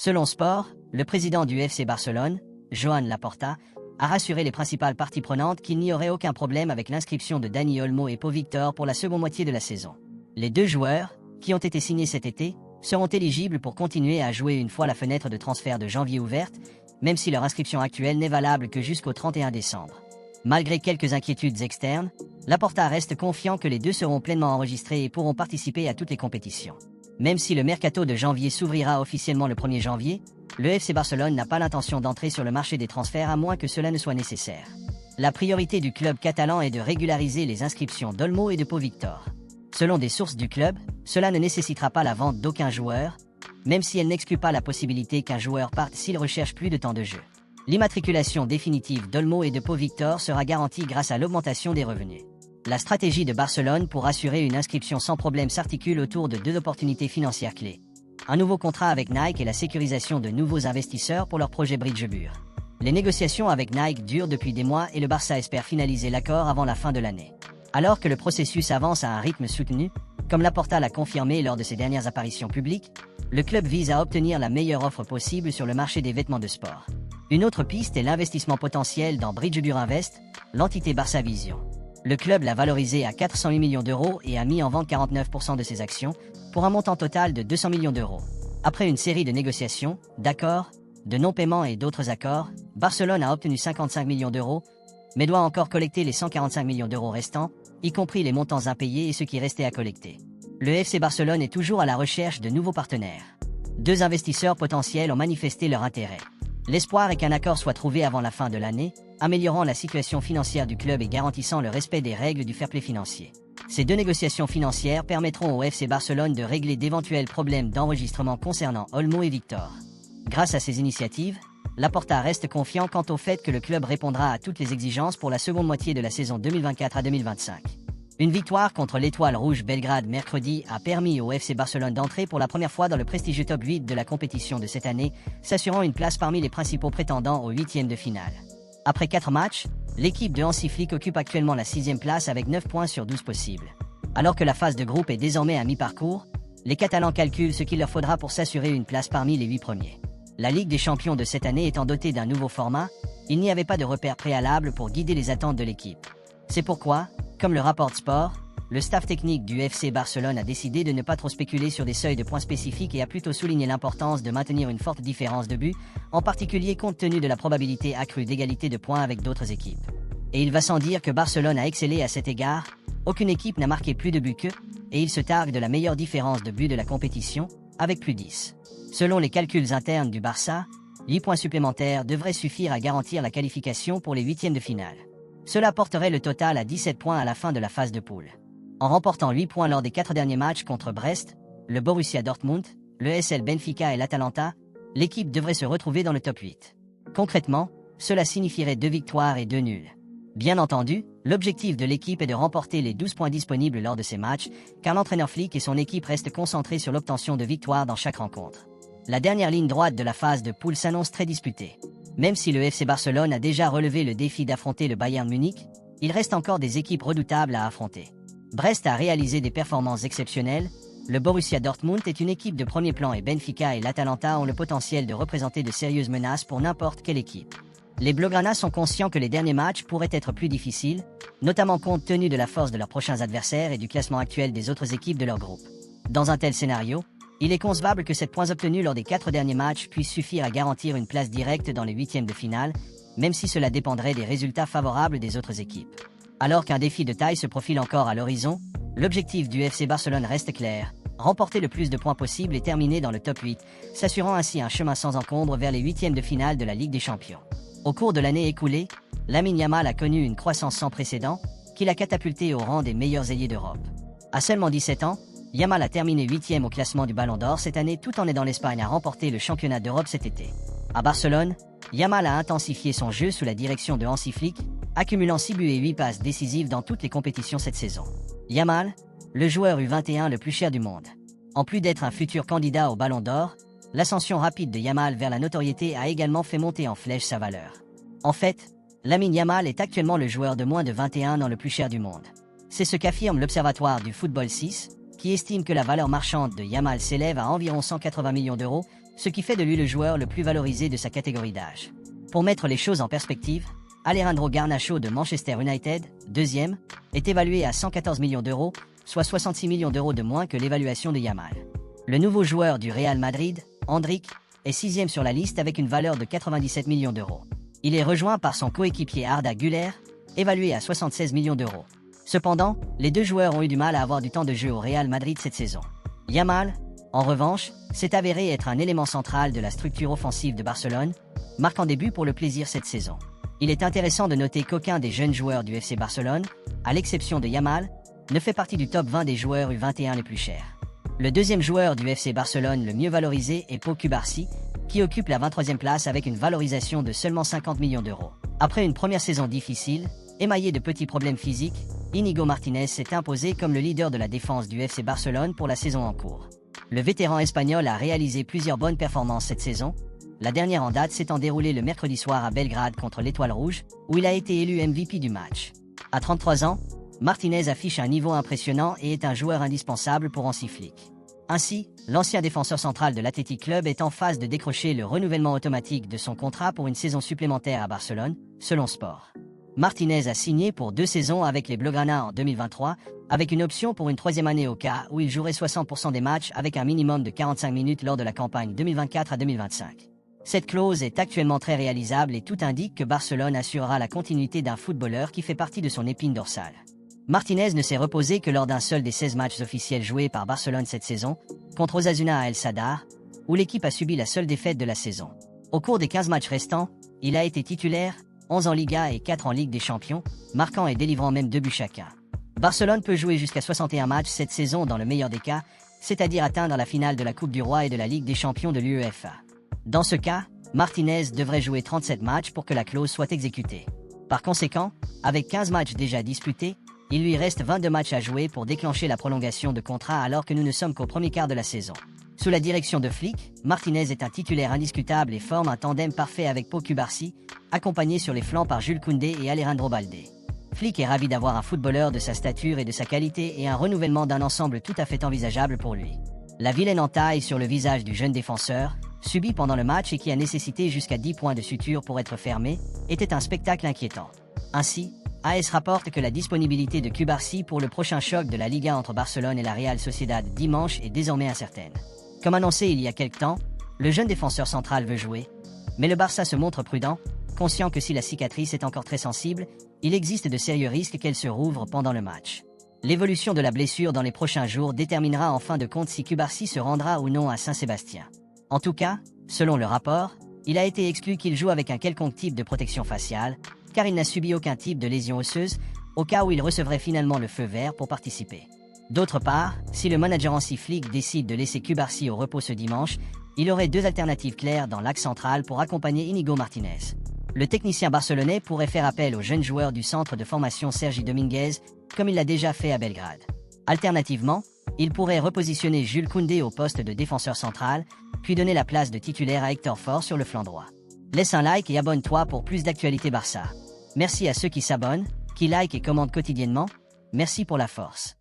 Selon Sport, le président du FC Barcelone, Joan Laporta, a rassuré les principales parties prenantes qu'il n'y aurait aucun problème avec l'inscription de Dani Olmo et Pau Victor pour la seconde moitié de la saison. Les deux joueurs, qui ont été signés cet été, seront éligibles pour continuer à jouer une fois la fenêtre de transfert de janvier ouverte, même si leur inscription actuelle n'est valable que jusqu'au 31 décembre. Malgré quelques inquiétudes externes, Laporta reste confiant que les deux seront pleinement enregistrés et pourront participer à toutes les compétitions. Même si le mercato de janvier s'ouvrira officiellement le 1er janvier, le FC Barcelone n'a pas l'intention d'entrer sur le marché des transferts à moins que cela ne soit nécessaire. La priorité du club catalan est de régulariser les inscriptions d'Olmo et de Pau Victor. Selon des sources du club, cela ne nécessitera pas la vente d'aucun joueur, même si elle n'exclut pas la possibilité qu'un joueur parte s'il recherche plus de temps de jeu. L'immatriculation définitive d'Olmo et de Pau Victor sera garantie grâce à l'augmentation des revenus. La stratégie de Barcelone pour assurer une inscription sans problème s'articule autour de deux opportunités financières clés. Un nouveau contrat avec Nike et la sécurisation de nouveaux investisseurs pour leur projet Bridgebur. Les négociations avec Nike durent depuis des mois et le Barça espère finaliser l'accord avant la fin de l'année. Alors que le processus avance à un rythme soutenu, comme Laporta l'a confirmé lors de ses dernières apparitions publiques, le club vise à obtenir la meilleure offre possible sur le marché des vêtements de sport. Une autre piste est l'investissement potentiel dans Bridgebur Invest, l'entité Barça Vision. Le club l'a valorisé à 408 millions d'euros et a mis en vente 49% de ses actions, pour un montant total de 200 millions d'euros. Après une série de négociations, d'accords, de non-paiement et d'autres accords, Barcelone a obtenu 55 millions d'euros, mais doit encore collecter les 145 millions d'euros restants, y compris les montants impayés et ce qui restait à collecter. Le FC Barcelone est toujours à la recherche de nouveaux partenaires. Deux investisseurs potentiels ont manifesté leur intérêt. L'espoir est qu'un accord soit trouvé avant la fin de l'année, améliorant la situation financière du club et garantissant le respect des règles du fair play financier. Ces deux négociations financières permettront au FC Barcelone de régler d'éventuels problèmes d'enregistrement concernant Olmo et Victor. Grâce à ces initiatives, Laporta reste confiant quant au fait que le club répondra à toutes les exigences pour la seconde moitié de la saison 2024 à 2025. Une victoire contre l'Étoile Rouge Belgrade mercredi a permis au FC Barcelone d'entrer pour la première fois dans le prestigieux top 8 de la compétition de cette année, s'assurant une place parmi les principaux prétendants aux huitièmes de finale. Après 4 matchs, l'équipe de Hansi Flick occupe actuellement la 6e place avec 9 points sur 12 possibles. Alors que la phase de groupe est désormais à mi-parcours, les Catalans calculent ce qu'il leur faudra pour s'assurer une place parmi les 8 premiers. La Ligue des Champions de cette année étant dotée d'un nouveau format, il n'y avait pas de repères préalables pour guider les attentes de l'équipe. C'est pourquoi, comme le rapporte Sport, le staff technique du FC Barcelone a décidé de ne pas trop spéculer sur des seuils de points spécifiques et a plutôt souligné l'importance de maintenir une forte différence de but, en particulier compte tenu de la probabilité accrue d'égalité de points avec d'autres équipes. Et il va sans dire que Barcelone a excellé à cet égard, aucune équipe n'a marqué plus de buts qu'eux, et ils se targuent de la meilleure différence de but de la compétition, avec plus 10. Selon les calculs internes du Barça, 8 points supplémentaires devraient suffire à garantir la qualification pour les huitièmes de finale. Cela porterait le total à 17 points à la fin de la phase de poule. En remportant 8 points lors des 4 derniers matchs contre Brest, le Borussia Dortmund, le SL Benfica et l'Atalanta, l'équipe devrait se retrouver dans le top 8. Concrètement, cela signifierait 2 victoires et 2 nuls. Bien entendu, l'objectif de l'équipe est de remporter les 12 points disponibles lors de ces matchs, car l'entraîneur Flick et son équipe restent concentrés sur l'obtention de victoires dans chaque rencontre. La dernière ligne droite de la phase de poule s'annonce très disputée. Même si le FC Barcelone a déjà relevé le défi d'affronter le Bayern Munich, il reste encore des équipes redoutables à affronter. Brest a réalisé des performances exceptionnelles, le Borussia Dortmund est une équipe de premier plan et Benfica et l'Atalanta ont le potentiel de représenter de sérieuses menaces pour n'importe quelle équipe. Les Blaugrana sont conscients que les derniers matchs pourraient être plus difficiles, notamment compte tenu de la force de leurs prochains adversaires et du classement actuel des autres équipes de leur groupe. Dans un tel scénario, il est concevable que 7 points obtenus lors des 4 derniers matchs puissent suffire à garantir une place directe dans les huitièmes de finale, même si cela dépendrait des résultats favorables des autres équipes. Alors qu'un défi de taille se profile encore à l'horizon, l'objectif du FC Barcelone reste clair, remporter le plus de points possible et terminer dans le top 8, s'assurant ainsi un chemin sans encombre vers les huitièmes de finale de la Ligue des Champions. Au cours de l'année écoulée, Lamine Yamal a connu une croissance sans précédent, qui l'a catapulté au rang des meilleurs ailiers d'Europe. À seulement 17 ans, Yamal a terminé 8e au classement du Ballon d'Or cette année tout en aidant l'Espagne à remporter le championnat d'Europe cet été. À Barcelone, Yamal a intensifié son jeu sous la direction de Hansi Flick, accumulant 6 buts et 8 passes décisives dans toutes les compétitions cette saison. Yamal, le joueur U21 le plus cher du monde. En plus d'être un futur candidat au Ballon d'Or, l'ascension rapide de Yamal vers la notoriété a également fait monter en flèche sa valeur. En fait, Lamine Yamal est actuellement le joueur de moins de 21 ans le plus cher du monde. C'est ce qu'affirme l'Observatoire du Football 6, qui estime que la valeur marchande de Yamal s'élève à environ 180 millions d'euros, ce qui fait de lui le joueur le plus valorisé de sa catégorie d'âge. Pour mettre les choses en perspective, Alejandro Garnacho de Manchester United, deuxième, est évalué à 114 millions d'euros, soit 66 millions d'euros de moins que l'évaluation de Yamal. Le nouveau joueur du Real Madrid, Endrick, est sixième sur la liste avec une valeur de 97 millions d'euros. Il est rejoint par son coéquipier Arda Güler, évalué à 76 millions d'euros. Cependant, les deux joueurs ont eu du mal à avoir du temps de jeu au Real Madrid cette saison. Yamal, en revanche, s'est avéré être un élément central de la structure offensive de Barcelone, marquant des buts pour le plaisir cette saison. Il est intéressant de noter qu'aucun des jeunes joueurs du FC Barcelone, à l'exception de Yamal, ne fait partie du top 20 des joueurs U21 les plus chers. Le deuxième joueur du FC Barcelone le mieux valorisé est Pau Cubarsí, qui occupe la 23e place avec une valorisation de seulement 50 millions d'euros. Après une première saison difficile, émaillée de petits problèmes physiques, Íñigo Martínez s'est imposé comme le leader de la défense du FC Barcelone pour la saison en cours. Le vétéran espagnol a réalisé plusieurs bonnes performances cette saison, la dernière en date s'étant déroulée le mercredi soir à Belgrade contre l'Étoile Rouge, où il a été élu MVP du match. À 33 ans, Martínez affiche un niveau impressionnant et est un joueur indispensable pour Hansi Flick. Ainsi, l'ancien défenseur central de l'Athletic Club est en phase de décrocher le renouvellement automatique de son contrat pour une saison supplémentaire à Barcelone, selon Sport. Martínez a signé pour 2 saisons avec les Blaugrana en 2023, avec une option pour une 3e année au cas où il jouerait 60% des matchs avec un minimum de 45 minutes lors de la campagne 2024 à 2025. Cette clause est actuellement très réalisable et tout indique que Barcelone assurera la continuité d'un footballeur qui fait partie de son épine dorsale. Martínez ne s'est reposé que lors d'un seul des 16 matchs officiels joués par Barcelone cette saison, contre Osasuna à El Sadar, où l'équipe a subi la seule défaite de la saison. Au cours des 15 matchs restants, il a été titulaire, 11 en Liga et 4 en Ligue des Champions, marquant et délivrant même 2 buts chacun. Barcelone peut jouer jusqu'à 61 matchs cette saison dans le meilleur des cas, c'est-à-dire atteindre la finale de la Coupe du Roi et de la Ligue des Champions de l'UEFA. Dans ce cas, Martínez devrait jouer 37 matchs pour que la clause soit exécutée. Par conséquent, avec 15 matchs déjà disputés, il lui reste 22 matchs à jouer pour déclencher la prolongation de contrat alors que nous ne sommes qu'au premier quart de la saison. Sous la direction de Flick, Martínez est un titulaire indiscutable et forme un tandem parfait avec Pau Cubarsí, accompagné sur les flancs par Jules Koundé et Alejandro Balde. Flick est ravi d'avoir un footballeur de sa stature et de sa qualité et un renouvellement d'un ensemble tout à fait envisageable pour lui. La vilaine entaille sur le visage du jeune défenseur, subi pendant le match et qui a nécessité jusqu'à 10 points de suture pour être fermé, était un spectacle inquiétant. Ainsi, AS rapporte que la disponibilité de Cubarsí pour le prochain choc de la Liga entre Barcelone et la Real Sociedad dimanche est désormais incertaine. Comme annoncé il y a quelque temps, le jeune défenseur central veut jouer, mais le Barça se montre prudent, conscient que si la cicatrice est encore très sensible, il existe de sérieux risques qu'elle se rouvre pendant le match. L'évolution de la blessure dans les prochains jours déterminera en fin de compte si Cubarsí se rendra ou non à Saint-Sébastien. En tout cas, selon le rapport, il a été exclu qu'il joue avec un quelconque type de protection faciale, car il n'a subi aucun type de lésion osseuse, au cas où il recevrait finalement le feu vert pour participer. D'autre part, si le manager Hansi Flick décide de laisser Cubarsí au repos ce dimanche, il aurait 2 alternatives claires dans l'axe central pour accompagner Íñigo Martínez. Le technicien barcelonais pourrait faire appel au jeune joueur du centre de formation Sergi Dominguez, comme il l'a déjà fait à Belgrade. Alternativement, il pourrait repositionner Jules Koundé au poste de défenseur central, puis donner la place de titulaire à Hector Fort sur le flanc droit. Laisse un like et abonne-toi pour plus d'actualité Barça. Merci à ceux qui s'abonnent, qui likent et commentent quotidiennement. Merci pour la force.